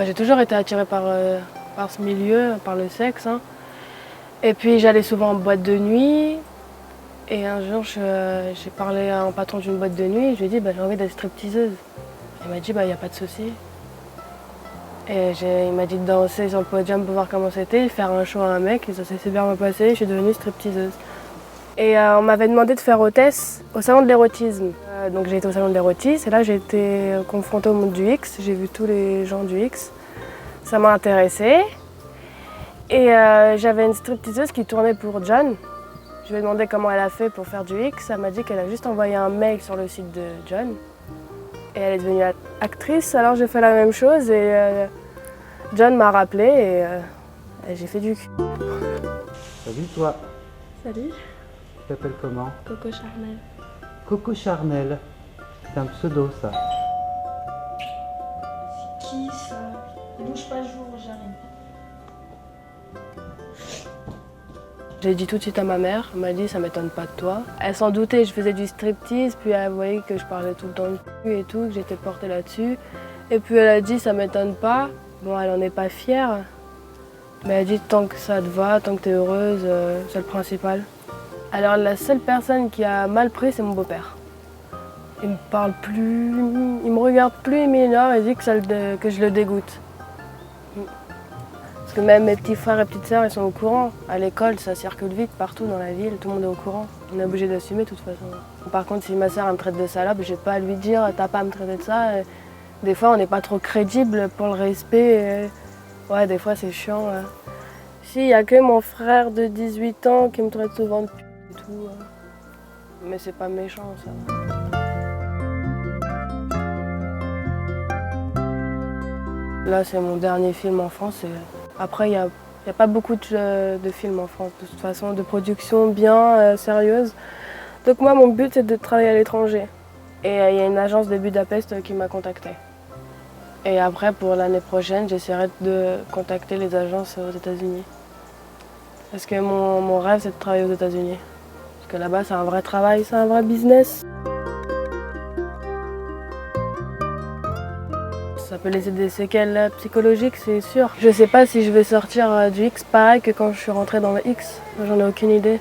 j'ai toujours été attirée par ce milieu, par le sexe. Hein. Et puis j'allais souvent en boîte de nuit. Et un jour, j'ai parlé à un patron d'une boîte de nuit. Je lui ai dit, j'ai envie d'être stripteaseuse. Il m'a dit, il n'y a pas de souci. Et il m'a dit de danser sur le podium pour voir comment c'était, faire un show à un mec. Et ça s'est super bien passé. Je suis devenue stripteaseuse. Et on m'avait demandé de faire hôtesse au salon de l'érotisme. Donc j'ai été au salon de l'érotisme et là j'ai été confrontée au monde du X. J'ai vu tous les gens du X. Ça m'a intéressée. Et j'avais une stripteaseuse qui tournait pour John. Je lui ai demandé comment elle a fait pour faire du X. Elle m'a dit qu'elle a juste envoyé un mail sur le site de John. Et elle est devenue actrice, alors j'ai fait la même chose et John m'a rappelé et j'ai fait du cul. Salut toi. Salut. Tu t'appelles comment? Coco Charnel. Coco Charnel. C'est un pseudo ça. C'est qui ça? Bouge pas le jour, j'arrive. J'ai dit tout de suite à ma mère, elle m'a dit ça m'étonne pas de toi. Elle s'en doutait, je faisais du striptease, puis elle voyait que je parlais tout le temps de cul et tout, que j'étais portée là-dessus. Et puis elle a dit ça m'étonne pas. Bon, elle en est pas fière, mais elle a dit tant que ça te va, tant que t'es heureuse, c'est le principal. Alors la seule personne qui a mal pris, c'est mon beau-père. Il me parle plus, il me regarde plus, il m'énerve et dit que je le dégoûte. Parce que même mes petits frères et petites sœurs, ils sont au courant. À l'école, ça circule vite partout dans la ville, tout le monde est au courant. On est obligé d'assumer de toute façon. Par contre, si ma sœur me traite de salope, j'ai pas à lui dire t'as pas à me traiter de ça. Et des fois, on n'est pas trop crédible pour le respect. Ouais, des fois, c'est chiant. Si, il y a que mon frère de 18 ans qui me traite souvent de p*** et tout. Mais c'est pas méchant, ça. Là, c'est mon dernier film en France. Après, il n'y a pas beaucoup de films en France, de toute façon, de production bien sérieuse. Donc moi, mon but, c'est de travailler à l'étranger. Et il y a une agence de Budapest qui m'a contactée. Et après, pour l'année prochaine, j'essaierai de contacter les agences aux États-Unis. Parce que mon rêve, c'est de travailler aux États-Unis. Parce que là-bas, c'est un vrai travail, c'est un vrai business. Ça peut laisser des séquelles psychologiques, c'est sûr. Je sais pas si je vais sortir du X pareil que quand je suis rentrée dans le X. J'en ai aucune idée.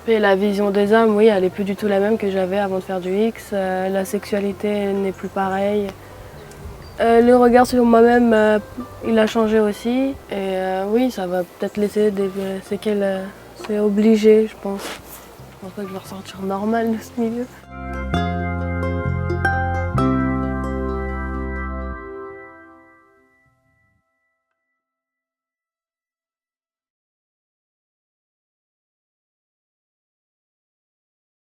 Et la vision des hommes, oui, elle est plus du tout la même que j'avais avant de faire du X. La sexualité n'est plus pareille. Le regard sur moi-même, il a changé aussi. Et oui, ça va peut-être laisser des séquelles. C'est obligé, je pense. Je pense pas que je vais ressortir normal de ce milieu.